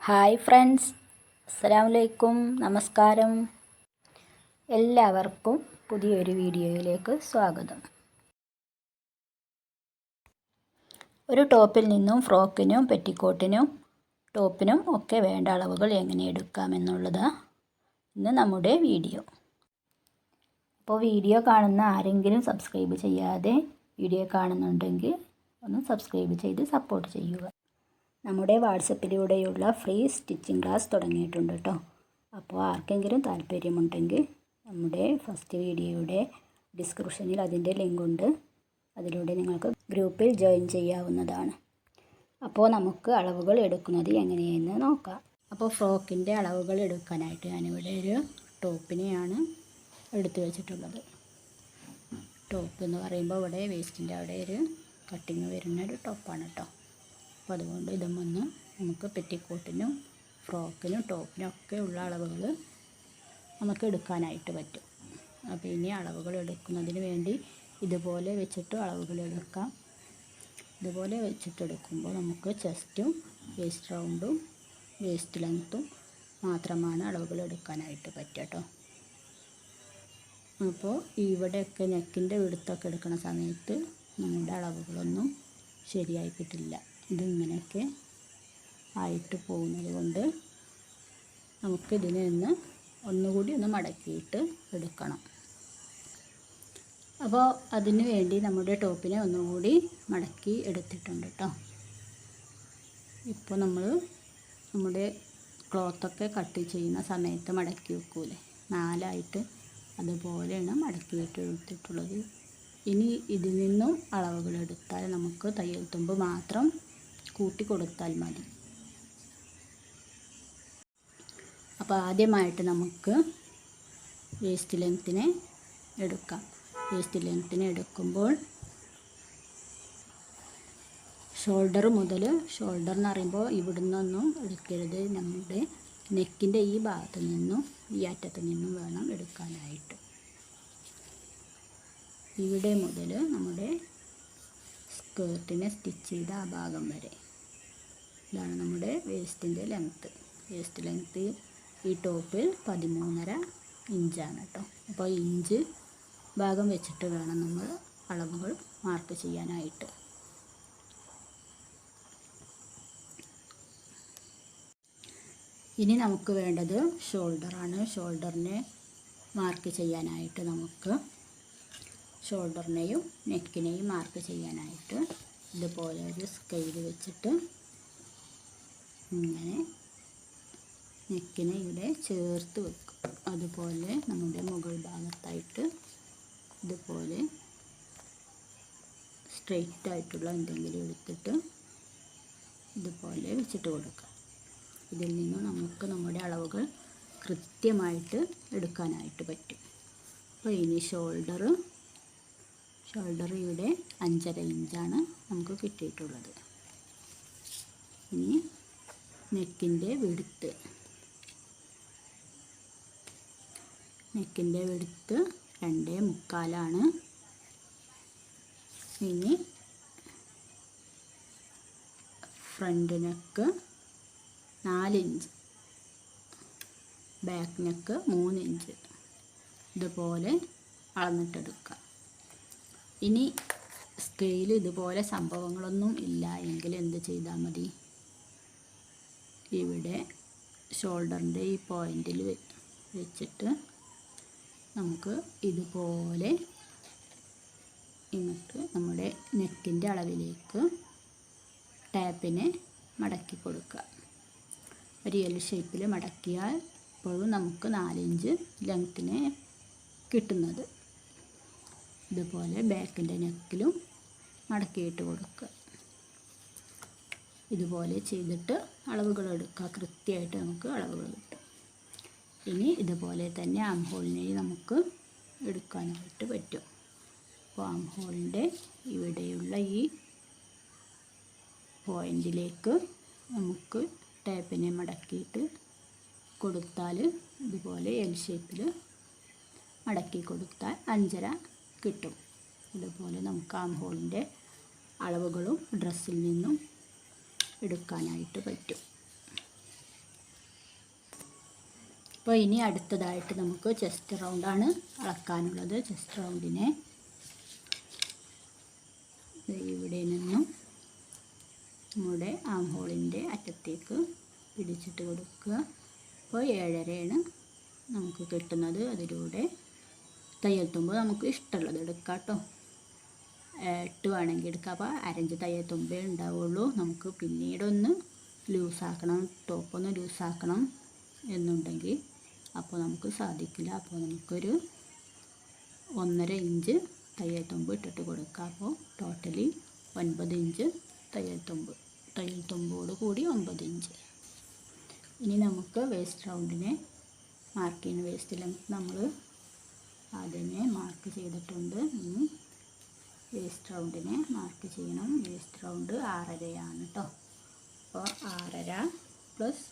Hi friends, അസ്സലാമലൈക്കും, നമസ്കാരം. എല്ലാവർക്കും പുതിയൊരു വീഡിയോയിലേക്ക് സ്വാഗതം. ഒരു ടോപ്പിൽ നിന്നും ഫ്രോക്കിനും പെറ്റിക്കോട്ടിനും ടോപ്പിനും ഒക്കെ വേണ്ട അളവുകൾ എങ്ങനെ എടുക്കാമെന്നുള്ളതാണ് ഇന്ന് നമ്മുടെ വീഡിയോ. അപ്പോൾ വീഡിയോ കാണുന്ന ആരെങ്കിലും സബ്സ്ക്രൈബ് ചെയ്യാതെ വീഡിയോ കാണുന്നുണ്ടെങ്കിൽ ഒന്ന് സബ്സ്ക്രൈബ് ചെയ്ത് സപ്പോർട്ട് ചെയ്യുക. നമ്മുടെ വാട്സപ്പിലൂടെയുള്ള ഫ്രീ സ്റ്റിച്ചിങ് ക്ലാസ് തുടങ്ങിയിട്ടുണ്ട് കേട്ടോ. അപ്പോൾ ആർക്കെങ്കിലും താല്പര്യമുണ്ടെങ്കിൽ നമ്മുടെ ഫസ്റ്റ് വീഡിയോയുടെ ഡിസ്ക്രിപ്ഷനിൽ അതിൻ്റെ ലിങ്ക് ഉണ്ട്. അതിലൂടെ നിങ്ങൾക്ക് ഗ്രൂപ്പിൽ ജോയിൻ ചെയ്യാവുന്നതാണ്. അപ്പോൾ നമുക്ക് അളവുകൾ എടുക്കുന്നത് എങ്ങനെയെന്ന് നോക്കാം. അപ്പോൾ ഫ്രോക്കിൻ്റെ അളവുകൾ എടുക്കാനായിട്ട് ഞാനിവിടെ ഒരു ടോപ്പിനെയാണ് എടുത്തു വെച്ചിട്ടുള്ളത്. ടോപ്പ് എന്ന് പറയുമ്പോൾ ഇവിടെ വേസ്റ്റിൻ്റെ അവിടെ ഒരു കട്ടിങ് വരുന്ന ഒരു ടോപ്പാണ് കേട്ടോ. അപ്പോൾ അതുകൊണ്ട് ഇതുമൊന്ന് നമുക്ക് പെറ്റിക്കോട്ടിനും ഫ്രോക്കിനും ടോപ്പിനും ഒക്കെ ഉള്ള അളവുകൾ നമുക്ക് എടുക്കാനായിട്ട് പറ്റും. അപ്പോൾ ഇനി അളവുകൾ എടുക്കുന്നതിന് വേണ്ടി ഇതുപോലെ വെച്ചിട്ട് അളവുകൾ എടുക്കാം. ഇതുപോലെ വെച്ചിട്ടെടുക്കുമ്പോൾ നമുക്ക് ചെസ്റ്റും വേസ്റ്റ് റൗണ്ടും വേസ്റ്റ് ലെങ്ത്തും മാത്രമാണ് അളവുകൾ എടുക്കാനായിട്ട് പറ്റുക കേട്ടോ. അപ്പോൾ ഇവിടെയൊക്കെ നെക്കിൻ്റെ വിടുത്തൊക്കെ എടുക്കുന്ന സമയത്ത് നമ്മുടെ അളവുകളൊന്നും ശരിയായി കിട്ടില്ല. ഇതിങ്ങനെയൊക്കെ ആയിട്ട് പോകുന്നത് കൊണ്ട് നമുക്കിതിനെ ഒന്നുകൂടി മടക്കിയിട്ട് എടുക്കണം. അപ്പോൾ അതിന് വേണ്ടി നമ്മുടെ ടോപ്പിനെ ഒന്നുകൂടി മടക്കി എടുത്തിട്ടുണ്ട് കേട്ടോ. ഇപ്പോൾ നമ്മുടെ ക്ലോത്തൊക്കെ കട്ട് ചെയ്യുന്ന സമയത്ത് മടക്കി വെക്കൂലേ, നാലായിട്ട് അതുപോലെയാണ് മടക്കിയിട്ട് എടുത്തിട്ടുള്ളത്. ഇനി ഇതിൽ നിന്നും അളവുകൾ എടുത്താൽ നമുക്ക് തയ്യൽ തുമ്പ് മാത്രം കൂട്ടി കൊടുത്താൽ മതി. അപ്പോൾ ആദ്യമായിട്ട് നമുക്ക് വേസ്റ്റ് ലെങ്ത്തിനെ എടുക്കാം. വേസ്റ്റ് ലെങ്ത്തിനെ എടുക്കുമ്പോൾ ഷോൾഡർ മുതൽ, ഷോൾഡർ എന്ന് പറയുമ്പോൾ ഇവിടെ നിന്നൊന്നും എടുക്കരുത്, നമ്മുടെ നെക്കിൻ്റെ ഈ ഭാഗത്ത് നിന്നും ഈ അറ്റത്ത് നിന്നും വേണം എടുക്കാനായിട്ട്. ഇവിടെ മുതൽ നമ്മുടെ സ്കേർട്ടിനെ സ്റ്റിച്ച് ചെയ്ത ആ ഭാഗം വരെ ഇതാണ് നമ്മുടെ വേസ്റ്റിൻ്റെ ലെങ്ത്ത്. വേസ്റ്റ് ലെങ്ത്ത് ഈ ടോപ്പിൽ 13.5 ഇഞ്ചാണ് കേട്ടോ. അപ്പോൾ ഇഞ്ച് ഭാഗം വെച്ചിട്ട് വേണം നമ്മൾ അളവുകൾ മാർക്ക് ചെയ്യാനായിട്ട്. ഇനി നമുക്ക് വേണ്ടത് ഷോൾഡറാണ്. ഷോൾഡറിനെ മാർക്ക് ചെയ്യാനായിട്ട് നമുക്ക് ഷോൾഡറിനെയും നെക്കിനെയും മാർക്ക് ചെയ്യാനായിട്ട് ഇതുപോലെ ഒരു സ്കെയിൽ വെച്ചിട്ട് ഇങ്ങനെ നെക്കിനെ ഇവിടെ ചേർത്ത് വെക്കും. അതുപോലെ നമ്മുടെ മുകൾ ഭാഗത്തായിട്ട് ഇതുപോലെ സ്ട്രെയിറ്റ് ആയിട്ടുള്ള എന്തെങ്കിലും എടുത്തിട്ട് ഇതുപോലെ വെച്ചിട്ട് കൊടുക്കുക. ഇതിൽ നിന്ന് നമുക്ക് നമ്മുടെ അളവുകൾ കൃത്യമായിട്ട് എടുക്കാനായിട്ട് പറ്റും. അപ്പോൾ ഇനി ഷോൾഡർ ഇവിടെ 5.5 ഇഞ്ചാണ് നമുക്ക് കിട്ടിയിട്ടുള്ളത്. ഇനി നെക്കിൻ്റെ വിടുത്ത് 2.25 ഇനി front neck 4 inch, back neck 3 inch ഇതുപോലെ അളന്നിട്ടെടുക്കുക. ഇനി സ്കെയിൽ ഇതുപോലെ സംഭവങ്ങളൊന്നും ഇല്ല എങ്കിൽ എന്ത് ചെയ്താൽ മതി, ഇവിടെ ഷോൾഡറിൻ്റെ ഈ പോയിൻറ്റിൽ വെച്ചിട്ട് നമുക്ക് ഇതുപോലെ ഇങ്ങോട്ട് നമ്മുടെ നെക്കിൻ്റെ അളവിലേക്ക് ടാപ്പിനെ മടക്കി കൊടുക്കുക. ഒരു എൽ ഷേപ്പിൽ മടക്കിയാൽ ഇപ്പോഴും നമുക്ക് 4 ഇഞ്ച് ലെങ്ത്തിനെ കിട്ടുന്നത്. ഇതുപോലെ ബാക്കിൻ്റെ നെക്കിലും മടക്കിയിട്ട് കൊടുക്കുക. ഇതുപോലെ ചെയ്തിട്ട് അളവുകൾ എടുക്കുക. കൃത്യമായിട്ട് നമുക്ക് അളവുകൾ കിട്ടും. ഇനി ഇതുപോലെ തന്നെ ആം ഹോളിനെയും നമുക്ക് എടുക്കാനായിട്ട് പറ്റും. അപ്പോൾ ആം ഹോളിൻ്റെ ഇവിടെയുള്ള ഈ പോയിൻറ്റിലേക്ക് നമുക്ക് ടാപ്പിനെ മടക്കിയിട്ട് കൊടുത്താൽ ഇതുപോലെ എൽ ഷേപ്പിൽ മടക്കി കൊടുത്താൽ 5.5 കിട്ടും. ഇതുപോലെ നമുക്ക് ആം ഹോളിൻ്റെ അളവുകളും ഡ്രസ്സിൽ നിന്നും എടുക്കാനായിട്ട് പറ്റും. അപ്പോൾ ഇനി അടുത്തതായിട്ട് നമുക്ക് ചെസ്റ്റ് റൗണ്ടാണ് അളക്കാനുള്ളത്. ചെസ്റ്റ് റൗണ്ടിനെ ഇവിടെ നിന്നും നമ്മുടെ ആം ഹോളിൻ്റെ അറ്റത്തേക്ക് പിടിച്ചിട്ട് കൊടുക്കുക. അപ്പോൾ 7.5 നമുക്ക് കിട്ടുന്നത്. അതിലൂടെ തയ്യൽ തുമ്പ് നമുക്ക് ഇഷ്ടമുള്ളത് എടുക്കാം കേട്ടോ. 8 വേണമെങ്കിൽ എടുക്കാം. അപ്പോൾ 1/2 ഇഞ്ച് തയ്യൽ തുമ്പേ ഉണ്ടാവുള്ളൂ. നമുക്ക് പിന്നീടൊന്ന് ലൂസാക്കണം, ടോപ്പൊന്ന് ലൂസാക്കണം എന്നുണ്ടെങ്കിൽ അപ്പോൾ നമുക്ക് സാധിക്കില്ല. അപ്പോൾ നമുക്കൊരു 1.5 ഇഞ്ച് തയ്യൽ തുമ്പ് ഇട്ടിട്ട് കൊടുക്കുക. അപ്പോൾ ടോട്ടലി 9 ഇഞ്ച് തയ്യൽ തുമ്പോട് കൂടി 9 ഇഞ്ച്. ഇനി നമുക്ക് വേസ്റ്റ് റൗണ്ടിനെ മാർക്ക് ചെയ്യുന്ന വേസ്റ്റ് ലെങ്ത് നമ്മൾ ആദ്യമേ മാർക്ക് ചെയ്തിട്ടുണ്ട്. ഇനി വേസ്റ്റ് റൗണ്ടിനെ മാർക്ക് ചെയ്യണം. വേസ്റ്റ് റൗണ്ട് 6.5 കേട്ടോ. അപ്പോൾ 6.5 പ്ലസ്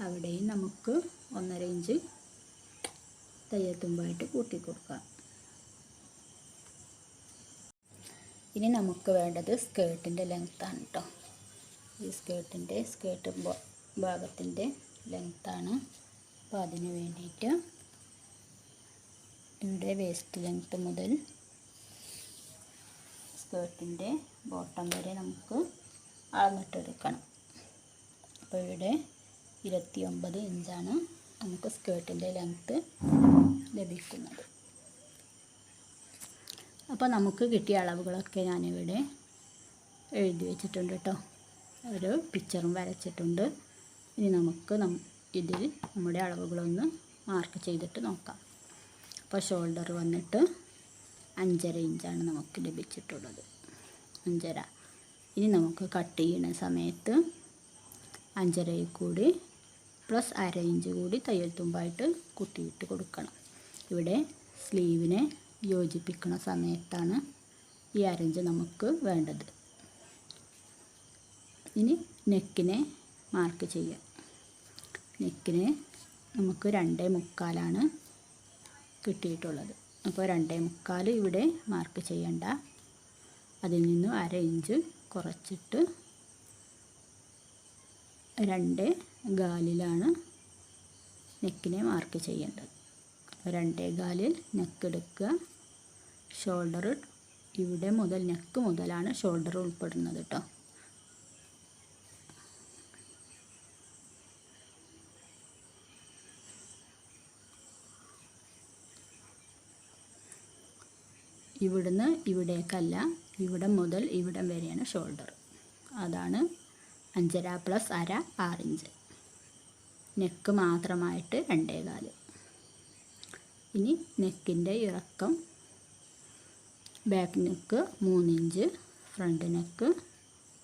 അവിടെയും നമുക്ക് 1.5 ഇഞ്ച് തയ്യൽ തുമ്പായിട്ട് കൂട്ടി കൊടുക്കാം. ഇനി നമുക്ക് വേണ്ടത് സ്കേർട്ടിൻ്റെ ലെങ്ത്താണ് കേട്ടോ. ഈ സ്കേർട്ട് ഭാഗത്തിൻ്റെ ലെങ്ത്താണ്. അപ്പോൾ അതിന് വേണ്ടിയിട്ട് ഇവിടെ വേസ്റ്റ് ലെങ്ത്ത് മുതൽ സ്കേർട്ടിൻ്റെ ബോട്ടം വരെ നമുക്ക് അളന്നിട്ടെടുക്കണം. അപ്പോൾ ഇവിടെ 29 ഇഞ്ചാണ് നമുക്ക് സ്കേർട്ടിൻ്റെ ലെങ്ത്ത് ലഭിക്കുന്നത്. അപ്പോൾ നമുക്ക് കിട്ടിയ അളവുകളൊക്കെ ഞാനിവിടെ എഴുതി വെച്ചിട്ടുണ്ട് കേട്ടോ. ഒരു പിക്ചറും വരച്ചിട്ടുണ്ട്. ഇനി നമുക്ക് ഇതിൽ നമ്മുടെ അളവുകളൊന്ന് മാർക്ക് ചെയ്തിട്ട് നോക്കാം. അപ്പോൾ ഷോൾഡർ വന്നിട്ട് 5.5 ഇഞ്ചാണ് നമുക്ക് ലഭിച്ചിട്ടുള്ളത്. 5.5. ഇനി നമുക്ക് കട്ട് ചെയ്യുന്ന സമയത്ത് 5.5 കൂടി പ്ലസ് 1/2 ഇഞ്ച് കൂടി തയ്യൽ തുമ്പായിട്ട് കുത്തിയിട്ട് കൊടുക്കണം. ഇവിടെ സ്ലീവിനെ യോജിപ്പിക്കുന്ന സമയത്താണ് ഈ 1/2 ഇഞ്ച് നമുക്ക് വേണ്ടത്. ഇനി നെക്കിനെ മാർക്ക് ചെയ്യാം. നെക്കിന് നമുക്ക് 2.25 കിട്ടിയിട്ടുള്ളത്. അപ്പോൾ 2.25 ഇവിടെ മാർക്ക് ചെയ്യണ്ട. അതിൽ നിന്ന് 1/2 ഇഞ്ച് കുറച്ചിട്ട് 2.25 നെക്കിനെ മാർക്ക് ചെയ്യേണ്ടത്. 2.25 നെക്ക് എടുക്കുക. ഷോൾഡർ ഇവിടെ മുതൽ നെക്ക് മുതലാണ് ഷോൾഡർ ഉൾപ്പെടുന്നത് കേട്ടോ. ഇവിടുന്ന് ഇവിടേക്കല്ല, ഇവിടെ മുതൽ ഇവിടം വരെയാണ് ഷോൾഡർ. അതാണ് 5.5 പ്ലസ് 1/2 6 ഇഞ്ച്. നെക്ക് മാത്രമായിട്ട് 2.25. ഇനി നെക്കിൻ്റെ ഇറക്കം back neck 3 inch, front neck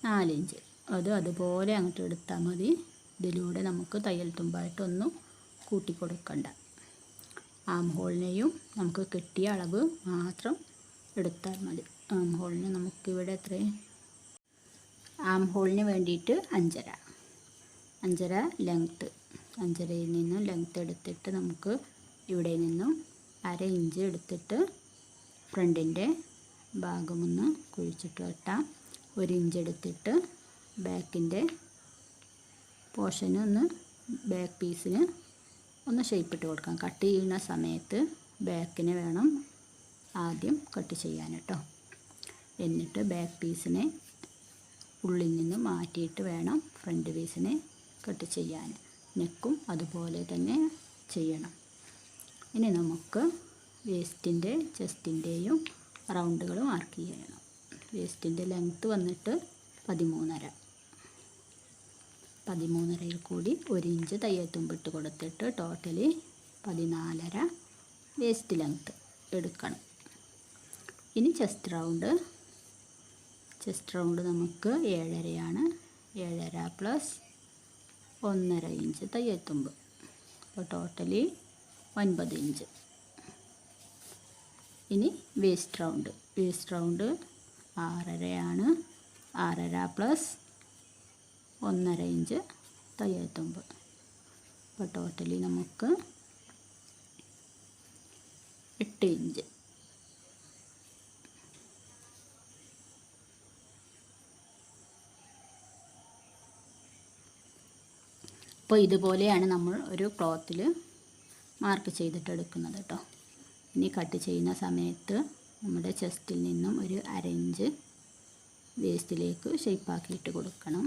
4 inch. അതുപോലെ അങ്ങോട്ട് എടുത്താൽ മതി. ഇതിലൂടെ നമുക്ക് തയ്യൽ തുമ്പായിട്ടൊന്നും കൂട്ടിക്കൊടുക്കണ്ട. ആം ഹോളിനെയും നമുക്ക് കിട്ടിയ അളവ് മാത്രം എടുത്താൽ മതി. ആം ഹോളിന് നമുക്കിവിടെ എത്രയും ആം ഹോളിന് വേണ്ടിയിട്ട് 5.5 ലെങ്ത്ത്. 5.5യിൽ നിന്നും ലെങ്ത്ത് എടുത്തിട്ട് നമുക്ക് ഇവിടെ നിന്നും 1/2 ഇഞ്ച് എടുത്തിട്ട് ഫ്രണ്ടിൻ്റെ ഭാഗമൊന്ന് കുഴിച്ചിട്ട് വെട്ടാം. 1 ഇഞ്ച് എടുത്തിട്ട് ബാക്കിൻ്റെ പോർഷന് ബാക്ക് പീസിന് ഒന്ന് ഷേപ്പിട്ട് കൊടുക്കാം. കട്ട് ചെയ്യുന്ന സമയത്ത് ബാക്കിനെ വേണം ആദ്യം കട്ട് ചെയ്യാൻ കേട്ടോ. എന്നിട്ട് ബാക്ക് പീസിനെ ഉള്ളിൽ നിന്ന് മാറ്റിയിട്ട് വേണം ഫ്രണ്ട് പീസിനെ കട്ട് ചെയ്യാൻ. നെക്കും അതുപോലെ തന്നെ ചെയ്യണം. ഇനി നമുക്ക് വേസ്റ്റിൻ്റെ ചെസ്റ്റിൻ്റെയും റൗണ്ടുകൾ മാർക്ക് ചെയ്യണം. വേസ്റ്റിൻ്റെ ലെങ്ത്ത് വന്നിട്ട് 13.5. 13.5യിൽ കൂടി 1 ഇഞ്ച് തയ്യൽ തുമ്പിട്ട് കൊടുത്തിട്ട് ടോട്ടലി 14.5 വേസ്റ്റ് ലെങ്ത്ത് എടുക്കണം. ഇനി ചെസ്റ്റ് റൗണ്ട് നമുക്ക് 7.5 7.5 പ്ലസ് 1.5 ഇഞ്ച് തയ്യൽ തുമ്പ്. അപ്പോൾ ടോട്ടലി 9 ഇഞ്ച്. ഇനി വേസ്റ്റ് റൗണ്ട് 6.5 6.5 പ്ലസ് 1.5 ഇഞ്ച് തയ്യൽ തുമ്പ്. അപ്പോൾ ടോട്ടലി നമുക്ക് 8 ഇഞ്ച്. അപ്പോൾ ഇതുപോലെയാണ് നമ്മൾ ഒരു ക്ലോത്തിൽ മാർക്ക് ചെയ്തിട്ട് എടുക്കുന്നത് കേട്ടോ. ഇനി കട്ട് ചെയ്യുന്ന സമയത്ത് നമ്മുടെ ചെസ്റ്റിൽ നിന്നും ഒരു 1/2 ഇഞ്ച് വേസ്റ്റിലേക്ക് ഷേപ്പാക്കിയിട്ട് കൊടുക്കണം.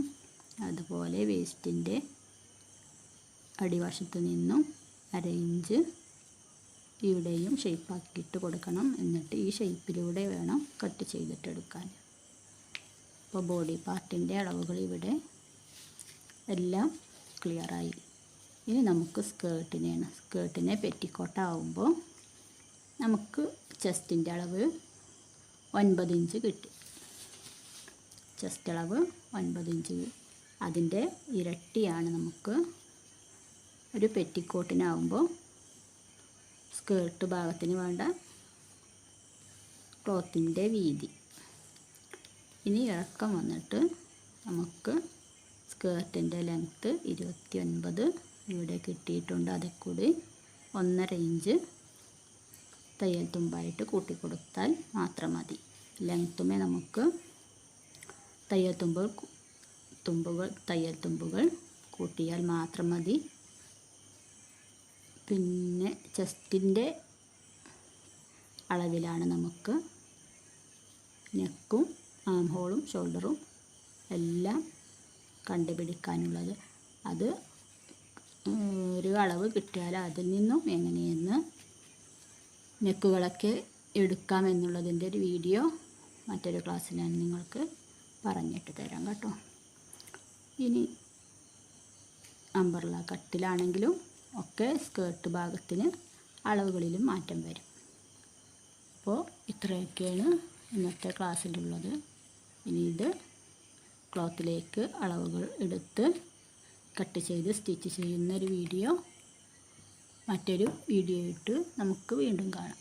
അതുപോലെ വേസ്റ്റിൻ്റെ അടിവശത്ത് നിന്നും 1/2 ഇഞ്ച് ഇവിടെയും ഷേപ്പാക്കിയിട്ട് കൊടുക്കണം. എന്നിട്ട് ഈ ഷേപ്പിലൂടെ വേണം കട്ട് ചെയ്തിട്ടെടുക്കാൻ. അപ്പോൾ ബോഡി പാർട്ടിൻ്റെ അളവുകൾ ഇവിടെ എല്ലാം ക്ലിയറായി. ഇനി നമുക്ക് സ്കേർട്ടിനെ പെറ്റിക്കോട്ടാവുമ്പോൾ നമുക്ക് ചെസ്റ്റിൻ്റെ അളവ് 9 ഇഞ്ച് കിട്ടി. ചെസ്റ്റ് അളവ് 9 ഇഞ്ച്. അതിൻ്റെ ഇരട്ടിയാണ് നമുക്ക് ഒരു പെറ്റിക്കോട്ടിനാവുമ്പോൾ സ്കേർട്ട് ഭാഗത്തിന് വേണ്ട ക്ലോത്തിൻ്റെ വീതി. ഇനി ഇറക്കം വന്നിട്ട് നമുക്ക് സ്കേർട്ടിൻ്റെ ലെങ്ത്ത് 29 ഇവിടെ കിട്ടിയിട്ടുണ്ട്. അതിൽ കൂടി 1.5 ഇഞ്ച് തയ്യൽ തുമ്പായിട്ട് കൂട്ടിക്കൊടുത്താൽ മാത്രം മതി. ലെങ്ത്തുമേ നമുക്ക് തയ്യൽ തുമ്പുകൾ കൂട്ടിയാൽ മാത്രം മതി. പിന്നെ ചെസ്റ്റിൻ്റെ അളവിലാണ് നമുക്ക് നെക്കും ആം ഹോളും ഷോൾഡറും എല്ലാം കണ്ടുപിടിക്കാനുള്ളത്. അത് ഒരു അളവ് കിട്ടിയാൽ അതിൽ നിന്നും എങ്ങനെയെന്ന് നെക്കുകളൊക്കെ എടുക്കാമെന്നുള്ളതിൻ്റെ ഒരു വീഡിയോ മറ്റൊരു ക്ലാസ്സിൽ ഞാൻ നിങ്ങൾക്ക് പറഞ്ഞിട്ട് തരാം കേട്ടോ. ഇനി അംബ്രല്ല കട്ടിലാണെങ്കിലും ഒക്കെ സ്കേർട്ട് ഭാഗത്തിന് അളവുകളിലും മാറ്റം വരും. അപ്പോൾ ഇത്രയൊക്കെയാണ് ഇന്നത്തെ ക്ലാസ്സിലുള്ളത്. ഇനി ഇത് ക്ലോത്തിലേക്ക് അളവുകൾ എടുത്ത് കട്ട് ചെയ്ത് സ്റ്റിച്ച് ചെയ്യുന്ന ഒരു വീഡിയോ മറ്റൊരു വീഡിയോ ഇട്ട് നമുക്ക് വീണ്ടും കാണാം.